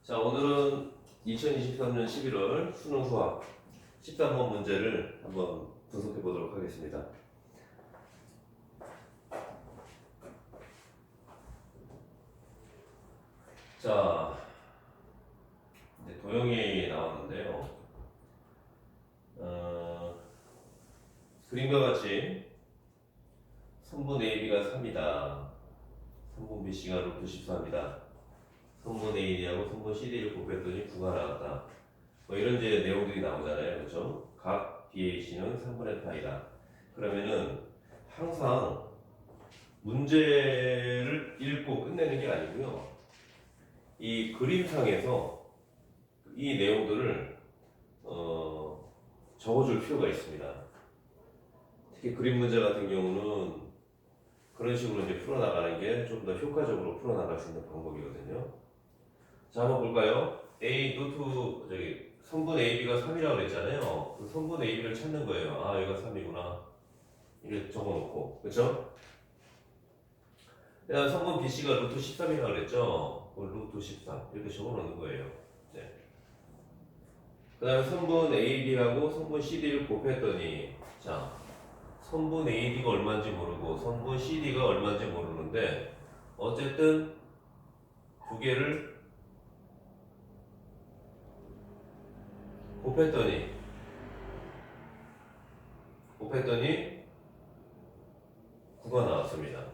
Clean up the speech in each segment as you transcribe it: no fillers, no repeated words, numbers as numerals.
자, 오늘은 2023년 11월 수능 수학 13번 문제를 한번 분석해 보도록 하겠습니다. 자, 이제 도형이 나왔는데요. 그림과 같이 선분 AB가 3이다. 선분 BC가 루트 14입니다. 선분 AD하고 선분 CD를 곱했더니 9가 나왔다. 뭐 이런 이제 내용들이 나오잖아요. 그렇죠? 각 BAC는 3분의 파이다. 그러면은 항상 문제를 읽고 끝내는 게 아니고요. 이 그림상에서 이 내용들을 적어줄 필요가 있습니다. 특히 그림 문제 같은 경우는 그런 식으로 이제 풀어나가는 게 좀 더 효과적으로 풀어나갈 수 있는 방법이거든요. 자, 한번 볼까요? 선분 AB가 3이라고 그랬잖아요. 그 선분 AB를 찾는 거예요. 아, 여기가 3이구나. 이렇게 적어놓고, 그렇죠? 그다음 선분 BC가 루트 13이라고 그랬죠? 그 루트 13 이렇게 적어놓는 거예요. 네. 그다음에 선분 AB하고 선분 CD를 곱했더니, 자, 선분 AD가 얼마인지 모르고 선분 CD가 얼마인지 모르는데 어쨌든 두 개를 곱했더니 9가 나왔습니다.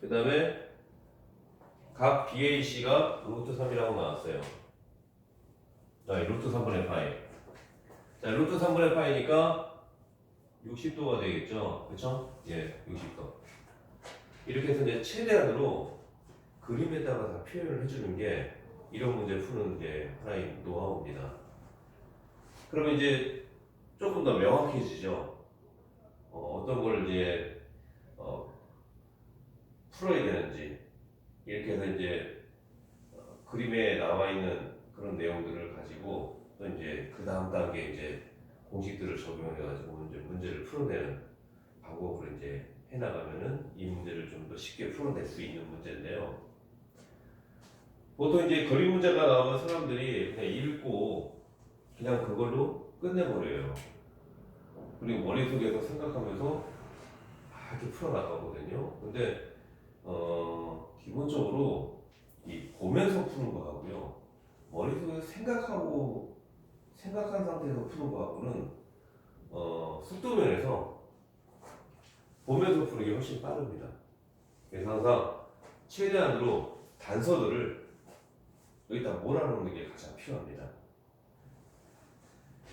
그 다음에 각 BAC가 루트 3이라고 나왔어요. 자, 루트 3분의 파이. 자, 루트 3분의 파이니까 60도가 되겠죠. 그쵸? 예, 60도. 이렇게 해서 이제 최대한으로 그림에다가 다 표현을 해주는 게 이런 문제 푸는 게 하나의 노하우입니다. 그러면 이제 조금 더 명확해지죠. 어떤 걸 이제 풀어야 되는지 이렇게 해서 이제 그림에 나와 있는 그런 내용들을 가지고 또 이제 그 다음 단계 이제 공식들을 적용해가지고 문제를 풀어내는 방법으로 이제 해나가면은 이 문제를 좀 더 쉽게 풀어낼 수 있는 문제인데요. 보통 이제 그림 문제가 나오면 사람들이 그냥 읽고 그냥 그걸로 끝내버려요. 그리고 머릿속에서 생각하면서 이렇게 풀어나가거든요. 근데 기본적으로 이 보면서 푸는 거하고요. 머릿속에서 생각한 상태에서 푸는 거하고는 속도면에서 보면서 푸는 게 훨씬 빠릅니다. 그래서 항상 최대한으로 단서들을 여기다 몰아넣는 게 가장 필요합니다.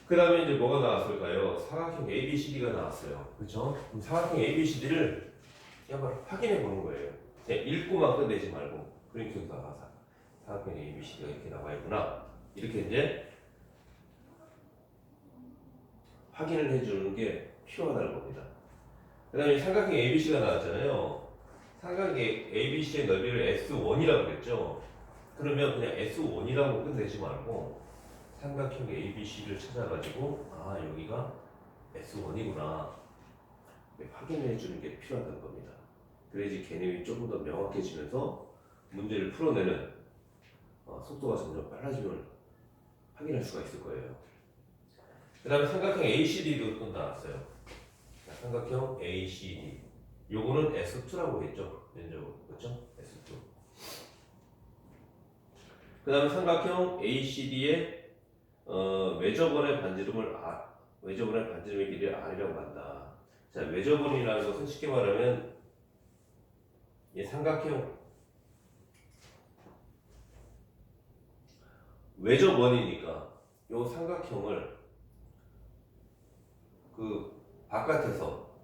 그 다음에 이제 뭐가 나왔을까요? 사각형 ABCD가 나왔어요. 그렇죠? 그럼 사각형 ABCD를 한번 확인해 보는 거예요. 그냥 읽고만 끝내지 말고 그림속에다가 사각형 ABCD가 이렇게 나와 있구나. 이렇게 이제 확인을 해주는 게 필요하다는 겁니다. 그 다음에 삼각형 ABC가 나왔잖아요. 삼각형 ABC의 넓이를 S1이라고 그랬죠. 그러면 그냥 S1이라고 끝내지 말고 삼각형 ABC를 찾아가지고 여기가 S1이구나 확인해 주는 게 필요하다는 겁니다. 그래야지 개념이 조금 더 명확해지면서 문제를 풀어내는 속도가 점점 빨라짐을 확인할 수가 있을 거예요. 그 다음에 삼각형 ACD도 또 나왔어요. 자, 삼각형 ACD 요거는 S2라고 했죠. 면적으로. 그렇죠? S2. 그 다음에 삼각형 ACD의 외접원의 반지름을 외접원의 반지름의 길이를 R이라고 한다. 자, 외접원이라는 것은 쉽게 말하면 이 삼각형 외접원이니까 요 삼각형을 그 바깥에서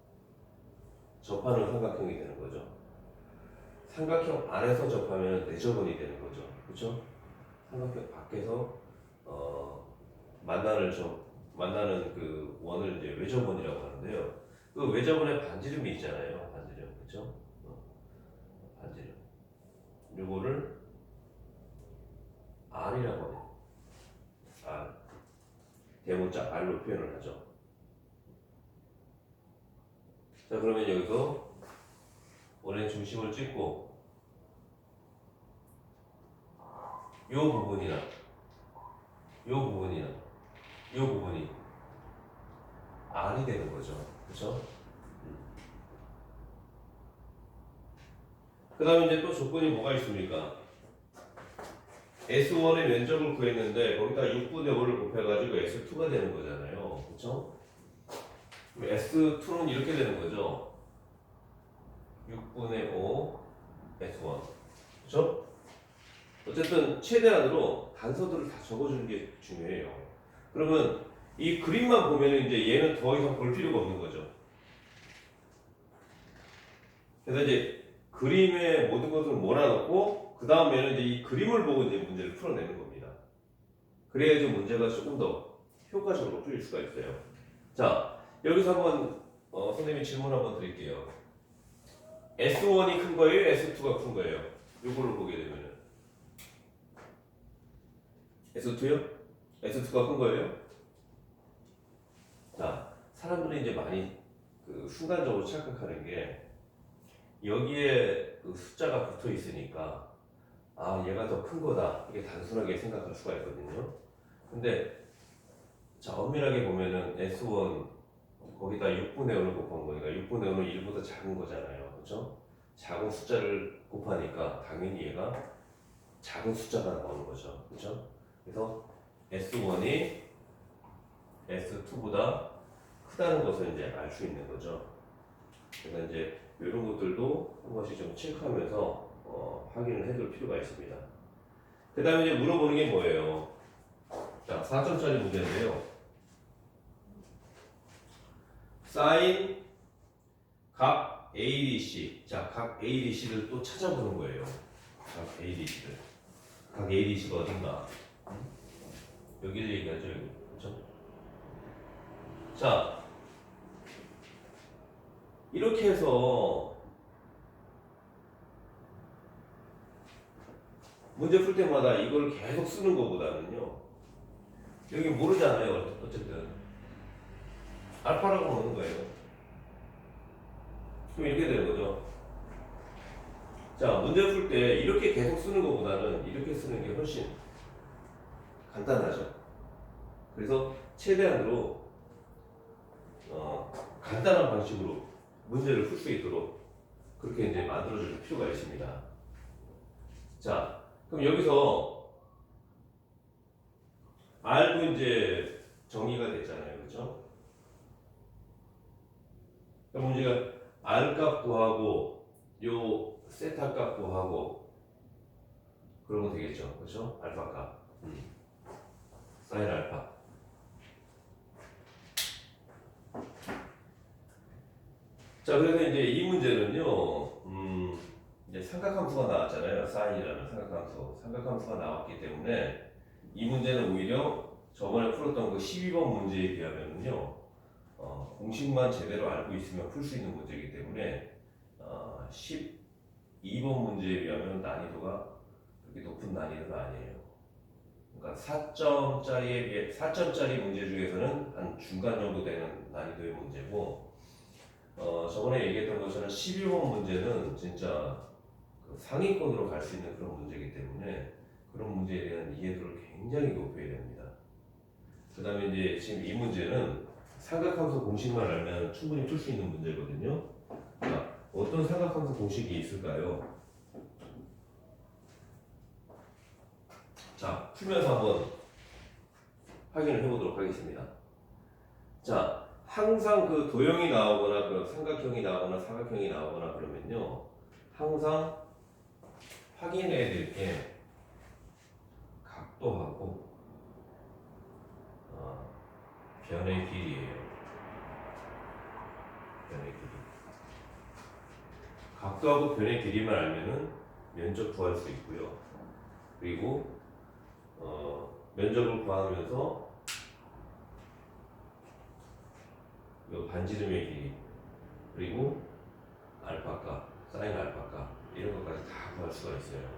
접하는 삼각형이 되는 거죠. 삼각형 안에서 접하면 내접원이 되는 거죠. 그렇죠? 삼각형 밖에서 만나는 그 원을 이제 외접원이라고 하는데요. 그 외접원에 반지름이 있잖아요. 반지름, 그렇죠? 반지름. 요거를 R이라고 해요. R. 대문자 R로 표현을 하죠. 자, 그러면 여기서 원의 중심을 찍고 요 부분이나 요 부분이나 요 부분이 R이 되는 거죠. 그렇죠? 그 다음에 이제 또 조건이 뭐가 있습니까? S1의 면적을 구했는데 거기다 6분의 5를 곱해가지고 S2가 되는 거잖아요. 그렇죠? S2는 이렇게 되는 거죠. 6분의 5 S1. 그렇죠? 어쨌든 최대한으로 단서들을 다 적어주는 게 중요해요. 그러면 이 그림만 보면 이제 얘는 더 이상 볼 필요가 없는 거죠. 그래서 이제 그림에 모든 것을 몰아넣고 그 다음에는 이제 이 그림을 보고 이제 문제를 풀어내는 겁니다. 그래야지 문제가 조금 더 효과적으로 풀릴 수가 있어요. 자, 여기서 한번 선생님이 질문 한번 드릴게요. S1이 큰 거예요? S2가 큰 거예요? 이걸로 보게 되면은 S2요? S2가 큰 거예요? 자, 사람들이 이제 많이 그 순간적으로 착각하는 게 여기에 그 숫자가 붙어 있으니까 아 얘가 더 큰 거다 이게 단순하게 생각할 수가 있거든요. 근데 자 엄밀하게 보면은 S1 거기다 6분의 5를 곱한 거니까 6분의 5는 1보다 작은 거잖아요. 그렇죠? 작은 숫자를 곱하니까 당연히 얘가 작은 숫자가 나오는 거죠. 그렇죠? 그래서 S1이 S2보다 크다는 것을 이제 알 수 있는 거죠. 그래서 이제 이런 것들도 한 번씩 좀 체크하면서 확인을 해둘 필요가 있습니다. 그 다음에 이제 물어보는 게 뭐예요? 자, 4점짜리 문제인데요. 사인 각 ADC. 자, 각 ADC를 또 찾아보는 거예요. 각 ADC를. 각 ADC가 어딘가? 여기를 얘기하죠, 여기. 그렇죠? 자, 이렇게 해서 문제 풀 때마다 이걸 계속 쓰는 것보다는요. 여기 모르잖아요. 어쨌든 알파라고 넣는 거예요. 그럼 이렇게 되는 거죠. 자, 문제 풀 때 이렇게 계속 쓰는 것보다는 이렇게 쓰는 게 훨씬 간단하죠. 그래서 최대한으로 간단한 방식으로 문제를 풀 수 있도록 그렇게 이제 만들어줄 필요가 있습니다. 자, 그럼 여기서 R도 이제 정의가 됐잖아요. 그렇죠? 그럼 문제가 R 값 구하고 요 세타 값 구하고 그러면 되겠죠. 그렇죠? 알파 값. 사인 알파. 자, 그래서 이제 이 문제는요. 이제 삼각함수가 나왔잖아요. 사인이라는 삼각함수가 나왔기 때문에 이 문제는 오히려 저번에 풀었던 그 12번 문제에 비하면요. 공식만 제대로 알고 있으면 풀 수 있는 문제이기 때문에 12번 문제에 비하면 난이도가 그렇게 높은 난이도는 아니에요. 그러니까 4점짜리 문제 중에서는 한 중간 정도 되는 난이도의 문제고 저번에 얘기했던 것처럼 12번 문제는 진짜 그 상위권으로 갈 수 있는 그런 문제이기 때문에 그런 문제에 대한 이해도를 굉장히 높여야 됩니다. 그 다음에 이제 지금 이 문제는 삼각함수 공식만 알면 충분히 풀 수 있는 문제거든요. 자, 어떤 삼각함수 공식이 있을까요? 자, 풀면서 한번 확인을 해보도록 하겠습니다. 자, 항상 그 도형이 나오거나 그 삼각형이 나오거나 사각형이 나오거나 그러면요, 항상 확인해야 될 게 각도하고 변의 길이에요. 변의 길이. 각도하고 변의 길이만 알면은 면적 구할 수 있고요. 그리고 면적을 구하면서 요 반지름의 길이 그리고 알파값, 사인 알파값 이런 것까지 다 구할 수가 있어요.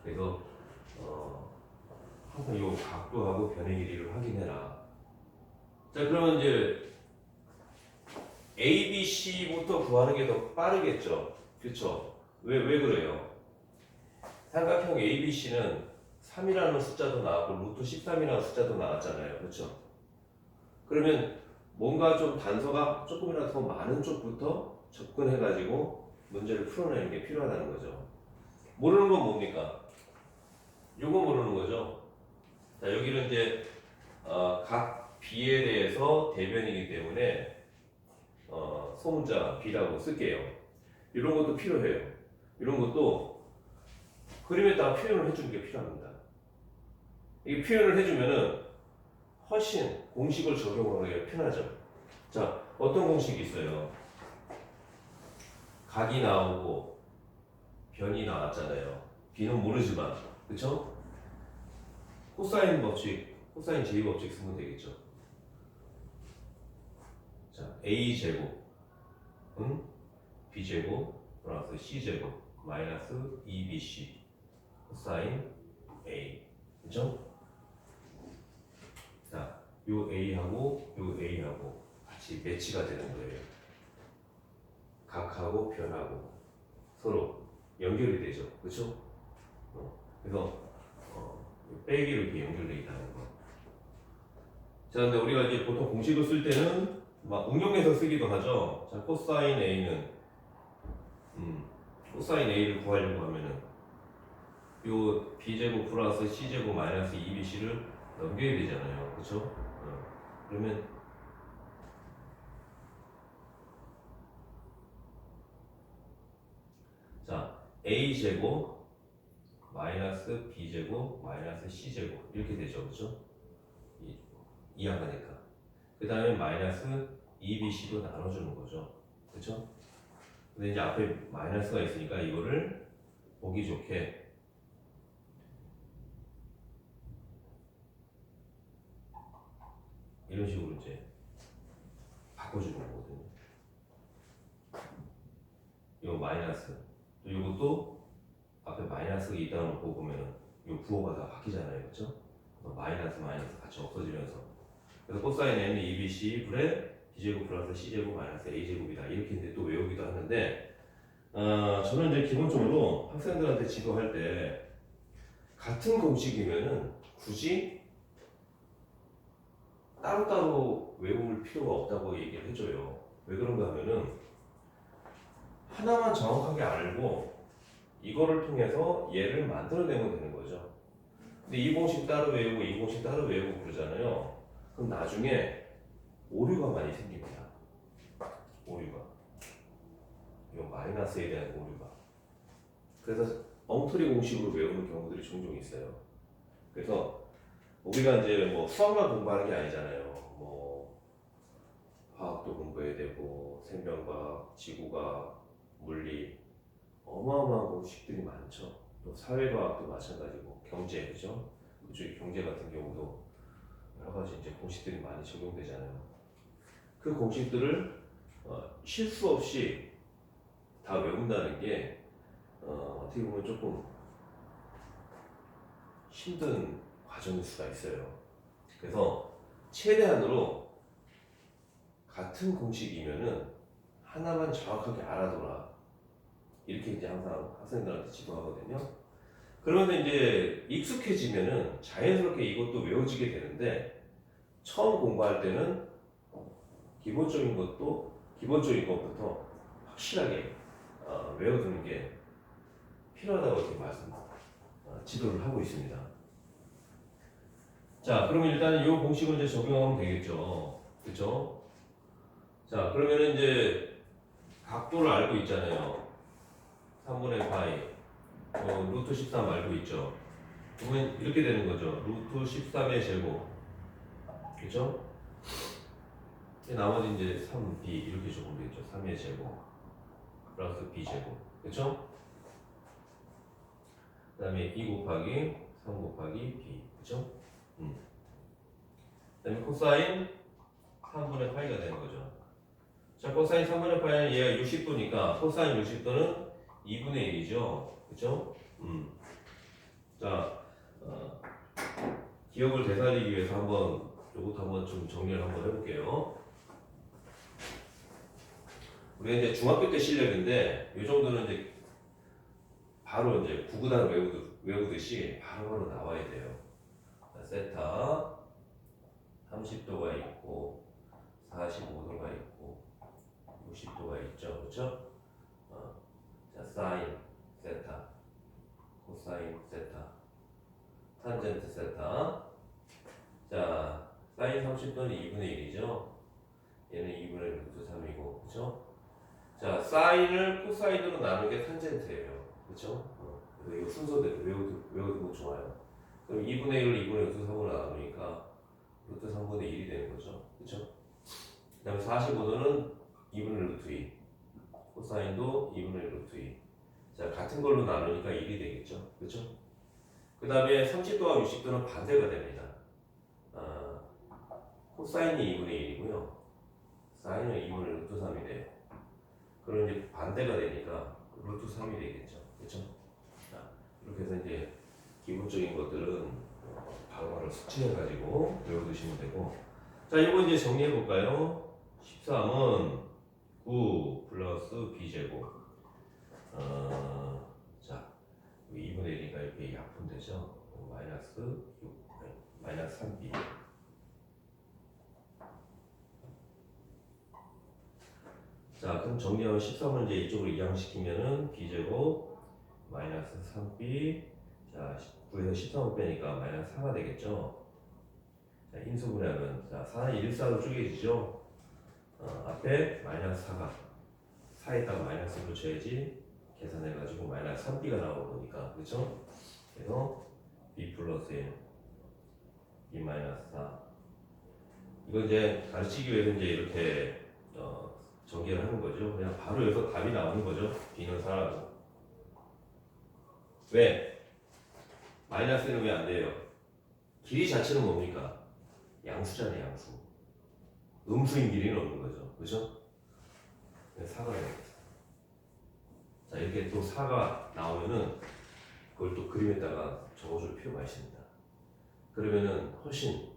그래서 항상 이 각도하고 변의 길이를 확인해라. 자, 그러면 이제 A, B, C부터 구하는 게 더 빠르겠죠. 그렇죠? 왜 그래요? 삼각형 A, B, C는 3이라는 숫자도 나왔고 루트 13이라는 숫자도 나왔잖아요. 그렇죠? 그러면 뭔가 좀 단서가 조금이라도 더 많은 쪽부터 접근해가지고 문제를 풀어내는 게 필요하다는 거죠. 모르는 건 뭡니까? 요거 모르는 거죠. 자, 여기는 이제 각 B에 대해서 대변이기 때문에 소문자 B라고 쓸게요. 이런 것도 필요해요. 이런 것도 그림에다가 표현을 해주는 게 필요합니다. 이게 표현을 해주면은 훨씬 공식을 적용하기가 편하죠. 자, 어떤 공식이 있어요? 각이 나오고 변이 나왔잖아요. B는 모르지만, 그쵸? 코사인 법칙, 코사인 제2법칙 쓰면 되겠죠. 자, A제곱, B제곱, 플러스 C제곱, 마이너스 2BC, 코사인 A. 그쵸? 자, 요 A하고 요 A하고 같이 매치가 되는 거예요. 각하고 변하고 서로 연결이 되죠. 그쵸? 그래서 빼기로 이렇게 연결되어 있다는 거. 자, 근데 우리가 이제 보통 공식을 쓸 때는 막 응용해서 쓰기도 하죠. 자, 코사인 A는 코사인 A를 구하려고 하면은 요 B제곱 플러스 C제곱 마이너스 2BC를 넘겨야 되잖아요. 그쵸? 그러면 자, A제곱 마이너스 B제곱 마이너스 C제곱 이렇게 되죠. 그쵸? 이항하니까. 그 다음에 마이너스 2BC도 나눠주는 거죠. 그쵸? 근데 이제 앞에 마이너스가 있으니까 이거를 보기 좋게 이런 식으로 이제 바꿔주는 거거든요. 이거 마이너스. 또 이것도 앞에 마이너스가 있다 놓고 보면은 이 부호가 다 바뀌잖아요. 그쵸? 마이너스 마이너스 같이 없어지면서. 그래서 코사인 N은 2BC 분의 B제곱 플러스 C제곱 마이너스 A제곱이다. 이렇게 이제 또 외우기도 하는데, 저는 이제 기본적으로 학생들한테 지도할 때 같은 공식이면은 굳이 따로따로 외울 필요가 없다고 얘기를 해줘요. 왜 그런가 하면은 하나만 정확하게 알고 이거를 통해서 얘를 만들어내면 되는 거죠. 근데 이 공식 따로 외우고 이 공식 따로 외우고 그러잖아요. 그럼 나중에 오류가 많이 생깁니다. 오류가. 이 마이너스에 대한 오류가. 그래서 엉터리 공식으로 외우는 경우들이 종종 있어요. 그래서 우리가 이제 뭐 수학만 공부하는 게 아니잖아요. 뭐 화학도 공부해야 되고 생명과학, 지구과학, 물리 어마어마한 공식들이 많죠. 또 사회과학도 마찬가지고 경제 그죠? 그쪽에 경제 같은 경우도 여러 가지 이제 공식들이 많이 적용되잖아요. 그 공식들을 실수 없이 다 외운다는 게 어떻게 보면 조금 힘든 과정일 수가 있어요. 그래서 최대한으로 같은 공식이면은 하나만 정확하게 알아둬라. 이렇게 이제 항상 학생들한테 지도하거든요. 그러면 이제 익숙해지면은 자연스럽게 이것도 외워지게 되는데 처음 공부할 때는 기본적인 것부터 확실하게 외워두는 게 필요하다고 이렇게 지도를 하고 있습니다. 자, 그러면 일단 이 공식을 이제 적용하면 되겠죠. 그렇죠? 자, 그러면은 이제 각도를 알고 있잖아요. 3분의 파이, 루트 13 알고 있죠. 그러면 이렇게 되는 거죠. 루트 13의 제곱, 그렇죠? 나머지 이제 3b 이렇게 적으면 되겠죠. 3의 제곱 플러스 b 제곱, 그렇죠? 그다음에 2 곱하기 3 곱하기 b, 그렇죠? 그다음에 코사인 3분의 파이가 되는 거죠. 자, 코사인 3분의 파이는 얘가 60도니까 코사인 60도는 2분의 1이죠. 그쵸? 자, 기억을 되살리기 위해서 요것도 한번 좀 정리를 한번 해볼게요. 우리가 이제 중학교 때 실력인데, 이 정도는 이제 바로 이제 구구단 외우듯이 바로바로 나와야 돼요. 자, 세타 30도가 있고 45도가 있고 60도가 있죠, 그렇죠? 자, 사인 세타, 코사인 세타, 탄젠트 세타. 자, 사인 30도는 2분의 1이죠. 얘는 2분의 루트 3이고, 그렇죠? 자, 사인을 코사인으로 나누는 게 탄젠트예요, 그렇죠? 이거 순서대로 외워두면 좋아요. 그럼 2분의 1을 2분의 루트 3으로 나누니까 루트 3분의 1이 되는 거죠, 그렇죠? 그 다음에 45도는 2분의 루트 2, 코사인도 2분의 루트 2. 자, 같은 걸로 나누니까 1이 되겠죠, 그렇죠? 그 다음에 30도와 60도는 반대가 됩니다. 코사인이 2분의 1이고요. 사인은 2분의 루트 3이 돼요. 그럼 이제 반대가 되니까 루트 3이 되겠죠. 그렇죠? 자, 이렇게 해서 이제 기본적인 것들은 바로바로 숙지해가지고 외워두시면 되고. 자, 이거 이제 정리해 볼까요? 13은 9 플러스 b제곱. 자, 2분의 1이니까 이렇게 약분되죠. 마이너스 6, 마이너스 3b. 자, 그럼 정리하면 13을 이제 이쪽으로 이항시키면은 b제곱 마이너스 3b. 자, 9에서 13을 빼니까 마이너스 4가 되겠죠. 자, 인수분해하면 자, 4는 1, 4로 쪼개지죠. 앞에 마이너스 4가 4에다가 마이너스 붙여야지 계산해가지고 마이너스 3b가 나오는 거니까, 그렇죠? 그래서 b 플러스 1, b 마이너스 4. 이거 이제 가르치기 위해서 이제 이렇게 전개를 하는 거죠. 그냥 바로 여기서 답이 나오는 거죠. b는 4라고. 왜? 마이너스는 왜 안 돼요? 길이 자체는 뭡니까? 양수잖아요, 양수. 음수인 길이는 없는 거죠. 그죠? 4가 되겠어. 자, 이렇게 또 4가 나오면은 그걸 또 그림에다가 적어줄 필요가 있습니다. 그러면은 훨씬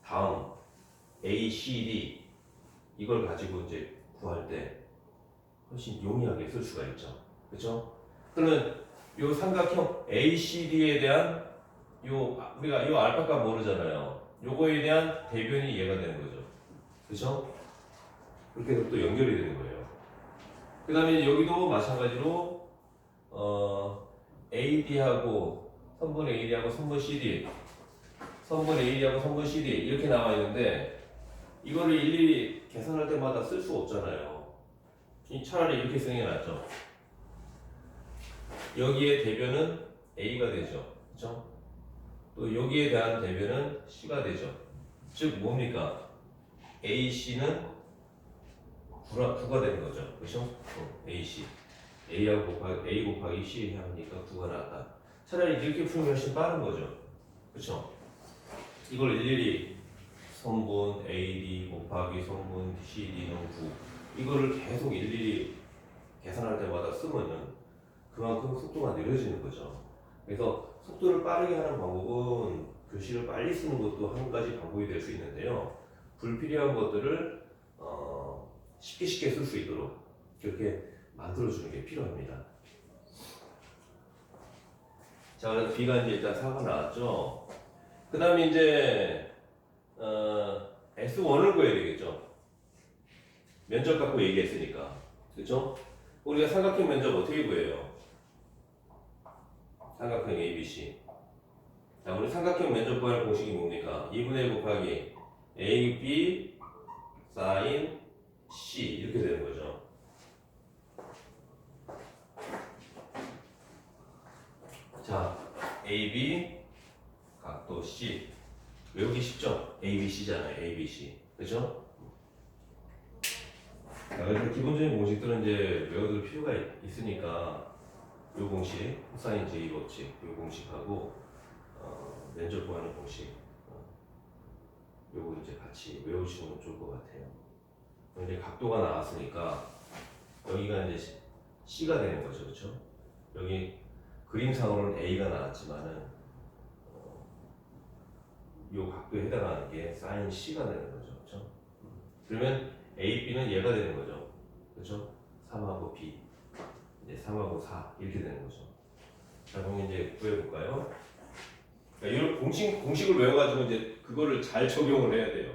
다음 A, C, D 이걸 가지고 이제 구할 때 훨씬 용이하게 쓸 수가 있죠. 그렇죠? 그러면 요 삼각형 ACD에 대한 우리가 요 알파값 모르잖아요. 요거에 대한 대변이 얘가 되는 거죠. 그렇죠? 그렇게 해서 또 연결이 되는 거예요. 그 다음에 여기도 마찬가지로 AD하고 선분 AD하고 선분 CD, 선분 AD하고 선분 CD 이렇게 나와 있는데 이거를 일일이 계산할 때마다 쓸 수 없잖아요. 차라리 이렇게 쓰는 게 낫죠. 여기에 대변은 A가 되죠. 그렇죠? 또 여기에 대한 대변은 C가 되죠. 즉 뭡니까? AC는 9가 되는 거죠. 그렇죠? AC. A 곱하기 C 하니까 9가 나왔다. 차라리 이렇게 풀면 훨씬 빠른 거죠. 그렇죠? 이걸 일일이 선분 AD 곱하기 선분 CD는 9. 이거를 계속 일일이 계산할 때마다 쓰면은 그만큼 속도가 느려지는 거죠. 그래서 속도를 빠르게 하는 방법은 교시를 빨리 쓰는 것도 한 가지 방법이 될 수 있는데요. 불필요한 것들을 쉽게 쓸 수 있도록 그렇게 만들어주는 게 필요합니다. 자, 그래서 B가 이제 일단 4가 나왔죠. 그 다음에 이제 S1을 구해야 되겠죠. 면적 갖고 얘기했으니까. 그렇죠? 우리가 삼각형 면적 어떻게 구해요? 삼각형 ABC. 자, 우리 삼각형 면적 구할 공식이 뭡니까? 2분의 1 곱하기 AB sin C 이렇게 되는 거죠. 자, AB 각도 C 외우기 쉽죠? ABC잖아요. ABC. 그죠? 자, 그래서 기본적인 공식들은 이제 외워둘 필요가 있으니까 요 공식, 코사인 J 법칙, 요 공식하고 면적 구하는 공식 요거 이제 같이 외우시면 좋을 것 같아요. 이제 각도가 나왔으니까 여기가 이제 C가 되는 거죠, 그렇죠? 여기 그림상으로는 A가 나왔지만은 요 각도에 해당하는 게 sin C가 되는 거죠, 그렇죠? 그러면 A, B는 얘가 되는 거죠, 그렇죠? 3하고 B, 이제 3하고 4 이렇게 되는 거죠. 자, 그럼 이제 구해볼까요? 그러니까 이런 공식을 외워가지고 이제 그거를 잘 적용을 해야 돼요.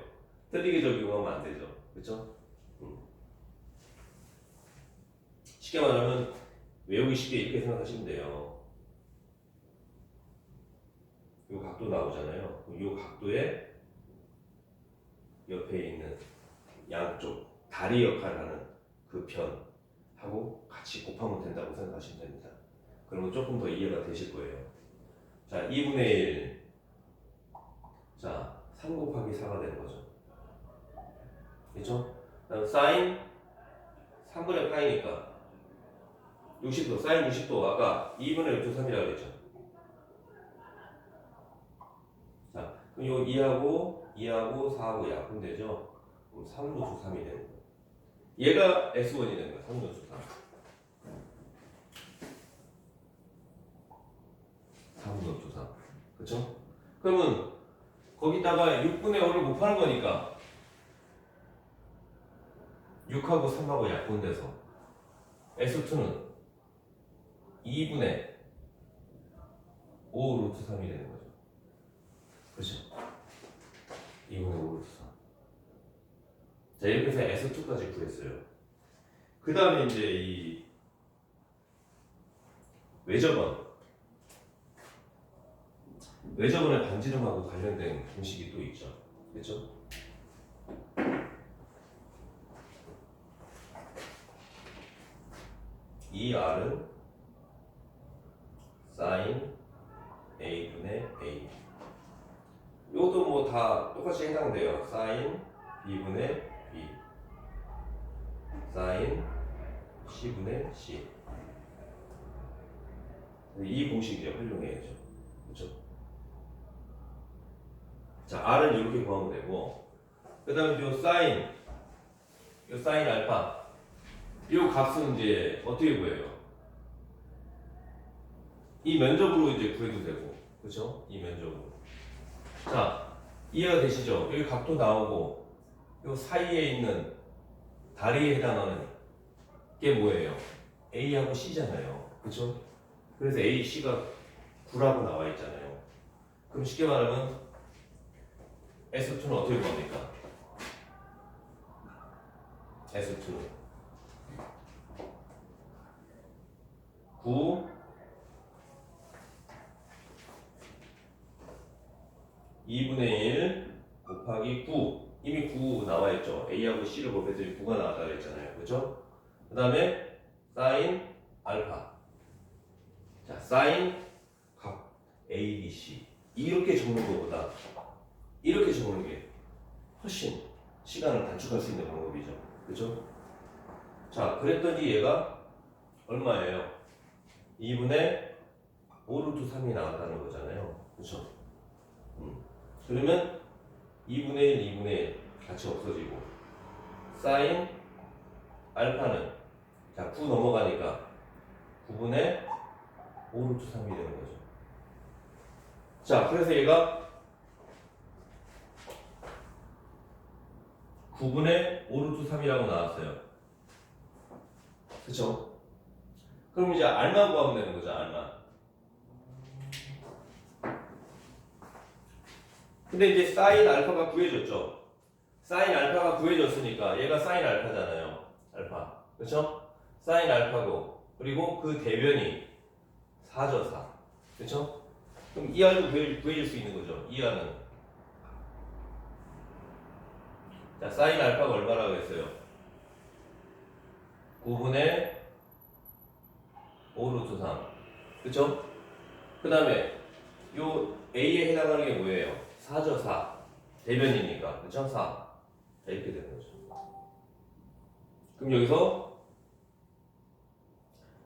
틀리게 적용하면 안 되죠. 그렇죠? 쉽게 말하면 외우기 쉽게 이렇게 생각하시면 돼요. 이 각도 나오잖아요. 이 각도에 옆에 있는 양쪽 다리 역할을 하는 그 편하고 같이 곱하면 된다고 생각하시면 됩니다. 그러면 조금 더 이해가 되실 거예요. 자, 2분의 1. 자, 3 곱하기 4가 되는 거죠. 그렇죠? 그다음 사인 3분의 파이니까 60도, 사인 60도 아까 2분의 루트 3이라고 그랬죠. 자, 그럼 요 2하고 4하고 약분되죠. 그럼 3루트 3이 되는 거예요. 얘가 S1이 되는 거예요. 3루트 3. 3루트 3. 그렇죠? 그러면 거기다가 6분의 5를 곱하는 거니까 6하고 3하고 약분돼서 S2는 2분의 5 루트 3이 되는 거죠. 그렇죠? 2분의 5 루트 3. 자, 이렇게 해서 S2까지 구했어요. 그 다음에 이제 이 외접원의 반지름하고 관련된 공식이 또 있죠. 그렇죠? 이 R은 sin A분의 A. 이것도 뭐 다 똑같이 해당돼요. sin B분의 B, sin C분의 C. 이 공식 이제 활용해야죠. 그렇죠? 자, R은 이렇게 구하면 되고, 그 다음에 요 sin 알파, 이 값은 이제 어떻게 구해요? 이 면적으로 이제 구해도 되고, 그렇죠? 이 면적으로. 자, 이해가 되시죠? 여기 각도 나오고, 요 사이에 있는 다리에 해당하는 게 뭐예요? A하고 C잖아요. 그렇죠? 그래서 A, C가 9라고 나와 있잖아요. 그럼 쉽게 말하면 S2는 어떻게 구합니까? S2는 9 2분의 1 곱하기 9. 이미 9 나와 있죠. A하고 C를 곱했더니 9가 나왔다고 했잖아요. 그렇죠? 그 다음에 sin 알파. 자, sin 값 A, B, C. 이렇게 적는 것보다 이렇게 적는 게 훨씬 시간을 단축할 수 있는 방법이죠. 그렇죠? 자, 그랬더니 얘가 얼마예요? 2분의 5루트 3이 나왔다는 거잖아요. 그렇죠? 그러면 2분의 1, 2분의 1 같이 없어지고 사인 알파는 자, 9 넘어가니까 9분의 5루트 3이 되는 거죠. 자, 그래서 얘가 9분의 5루트 3이라고 나왔어요. 그쵸? 그럼 이제 R만 구하면 되는 거죠, R만. 근데 이제 사인 알파가 구해졌죠. 사인 알파가 구해졌으니까 얘가 사인 알파잖아요. 알파. 그쵸? 사인 알파고 그리고 그 대변이 4죠, 4. 그쵸? 그럼 이 R도 구해질 수 있는 거죠. 이 R은. 자, 사인 알파가 얼마라고 했어요? 9분의 5루트 3. 그쵸? 그 다음에 요 A에 해당하는 게 뭐예요? 4죠, 4. 대변이니까. 그쵸? 4. 자, 이렇게 되는 거죠. 그럼 여기서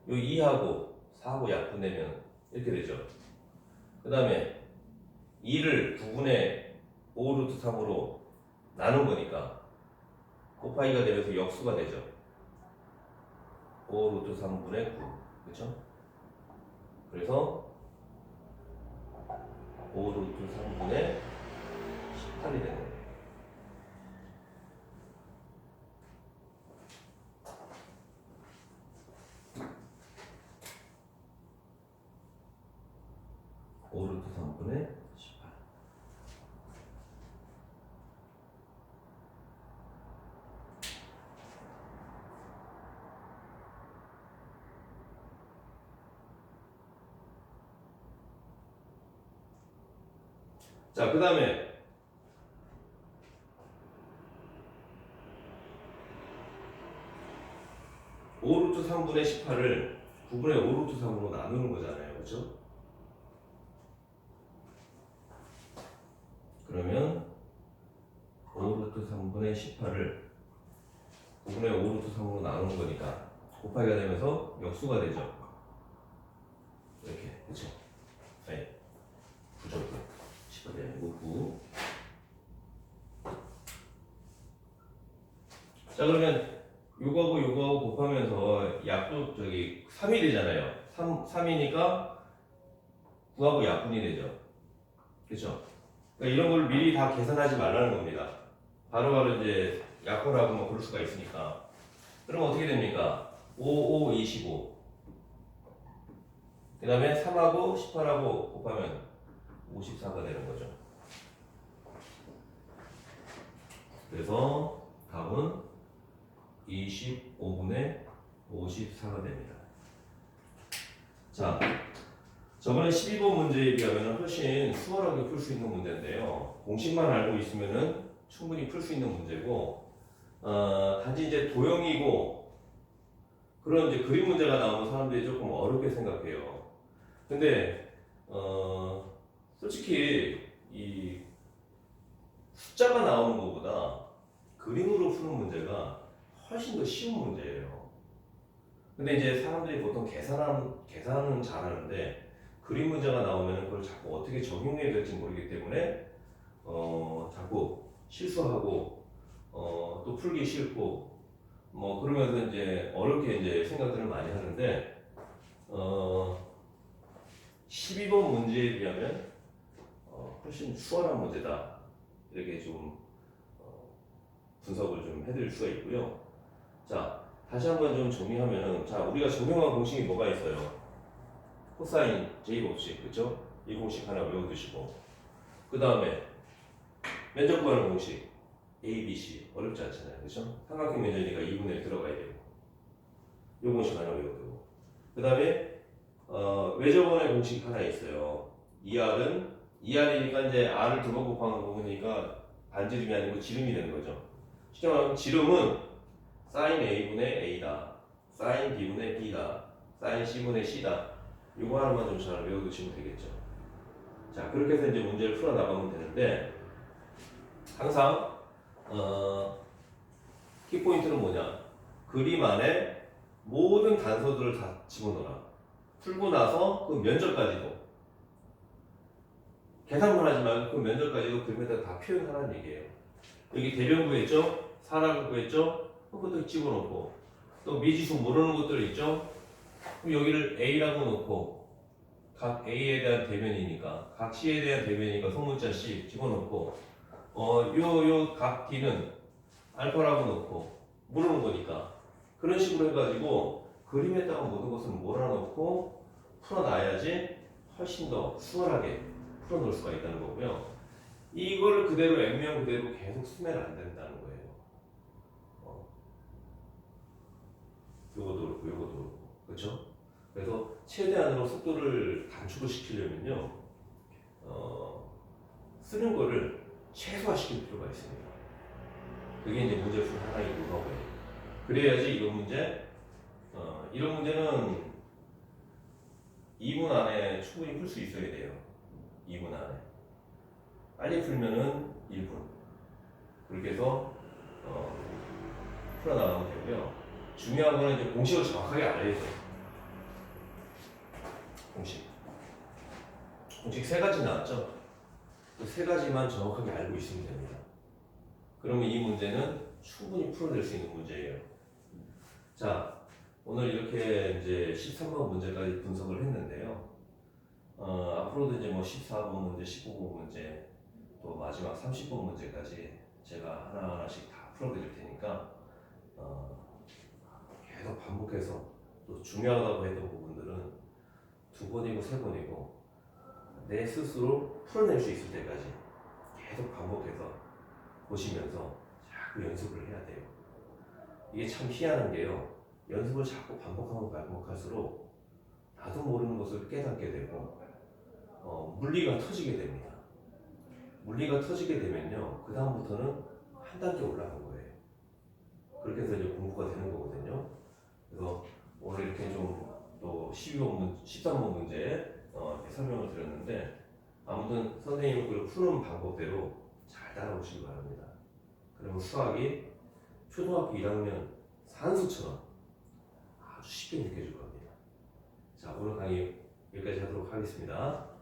요 2하고 4하고 약분되면 이렇게 되죠. 그 다음에 2를 9분의 5루트 3으로 나눈 거니까 곱하기가 되면서 역수가 되죠. 5루트 3분의 9. 그쵸? 그래서 5루트 3분의 18이 되는 거예요. 5루트 3분의 18. 자, 그 다음에 5루트 3분의 18을 9분의 5루트 3으로 나누는 거잖아요. 그렇죠? 그러면 5루트 3분의 18을 9분의 5루트 3으로 나누는 거니까 곱하기가 되면서 역수가 되죠. 이렇게. 그렇죠? 네. 9죠. 18이 아니고 9. 자, 그러면 요거하고 곱하면서 약도 저기 3이 되잖아요. 3이니까 9하고 약분이 되죠. 그렇죠? 그러니까 이런 걸 미리 다 계산하지 말라는 겁니다. 바로바로 이제 약분하고 뭐 그럴 수가 있으니까. 그러면 어떻게 됩니까? 5, 5, 25. 그 다음에 3하고 18하고 곱하면 54가 되는 거죠. 그래서 답은 25분의 54가 됩니다. 자, 저번에 12번 문제에 비하면 훨씬 수월하게 풀 수 있는 문제인데요. 공식만 알고 있으면 충분히 풀 수 있는 문제고, 단지 이제 도형이고 그런 이제 그림 문제가 나오면 사람들이 조금 어렵게 생각해요. 근데 솔직히 이 숫자가 나오는 것보다 그림으로 푸는 문제가 훨씬 더 쉬운 문제예요. 근데 이제 사람들이 보통 계산은 잘하는데 그림 문제가 나오면 그걸 자꾸 어떻게 적용해야 될지 모르기 때문에 자꾸 실수하고 또 풀기 싫고 뭐 그러면서 이제 어렵게 이제 생각들을 많이 하는데 12번 문제에 비하면 훨씬 수월한 문제다 이렇게 좀 분석을 좀 해드릴 수가 있고요. 자, 다시 한번 좀 정리하면은, 자, 우리가 적용한 공식이 뭐가 있어요? 코사인 J 법칙, 그쵸? 이 공식 하나 외워두시고, 그 다음에 면적 구하는 공식 A, B, C 어렵지 않잖아요, 그쵸? 삼각형 면적이니까 2분의 1 들어가야 되고, 이 공식 하나 외워두고, 그 다음에 외접원의 공식 하나 있어요. ER이니까 이제 R을 두 번 곱하는 부분이니까 반지름이 아니고 지름이 되는 거죠. 쉽게 말하면 지름은 sin A분의 A다, sin B분의 B다, sin C분의 C다. 이거 하나만 좀 잘 외워두시면 되겠죠. 자, 그렇게 해서 이제 문제를 풀어 나가면 되는데 항상 키포인트는 뭐냐? 그림 안에 모든 단서들을 다 집어넣어라. 풀고 나서 그 면적까지도 계산만 하지 말고 그 면적까지도 그림에다 다 표현하라는 얘기예요. 여기 대변 구했죠? 사람을 구했죠? 그것도 집어넣고 또 미지수 모르는 것들 있죠? 그럼 여기를 A라고 놓고 각 A에 대한 대변이니까 각 C에 대한 대변이니까 소문자 C 집어넣고 요 각 D는 알파라고 놓고 모르는 거니까 그런 식으로 해가지고 그림에다가 모든 것을 몰아넣고 풀어놔야지 훨씬 더 수월하게 풀어놓을 수가 있다는 거고요. 이걸 그대로 액면 그대로 계속 쓰면 안 된다는 거예요. 요것도 그렇고 요것도 그렇고 그렇죠? 그래서 최대한으로 속도를 단축을 시키려면요 쓰는 거를 최소화시킬 필요가 있습니다. 그게 이제 문제 중 하나의 노하우예요. 그래야지 이런 문제는 2분 안에 충분히 풀 수 있어야 돼요. 2분 안에 빨리 풀면은 1분 그렇게 해서 풀어나가면 되고요. 중요한 거는 이제 공식을 정확하게 알아야 돼요. 공식 세 가지 나왔죠? 그 세 가지만 정확하게 알고 있으면 됩니다. 그러면 이 문제는 충분히 풀어낼 수 있는 문제예요. 자, 오늘 이렇게 이제 13번 문제까지 분석을 했는데요. 앞으로도 이제 뭐 14번 문제, 15번 문제, 또 마지막 30번 문제까지 제가 하나하나씩 다 풀어드릴 테니까 계속 반복해서 또 중요하다고 했던 부분들은 2번이고 3번이고 내 스스로 풀어낼 수 있을 때까지 계속 반복해서 보시면서 자꾸 연습을 해야 돼요. 이게 참 희한한 게요. 연습을 자꾸 반복하고 반복할수록 나도 모르는 것을 깨닫게 되고 물리가 터지게 됩니다. 물리가 터지게 되면요. 그 다음부터는 한 단계 올라간 거예요. 그렇게 해서 이제 공부가 되는 거거든요. 그래서 오늘 이렇게 좀 또 12번, 13번 문제 이렇게 설명을 드렸는데 아무튼 선생님은 그 푸는 방법대로 잘 따라오시기 바랍니다. 그러면 수학이 초등학교 1학년 산수처럼 아주 쉽게 느껴질 겁니다. 자, 오늘 강의 여기까지 하도록 하겠습니다.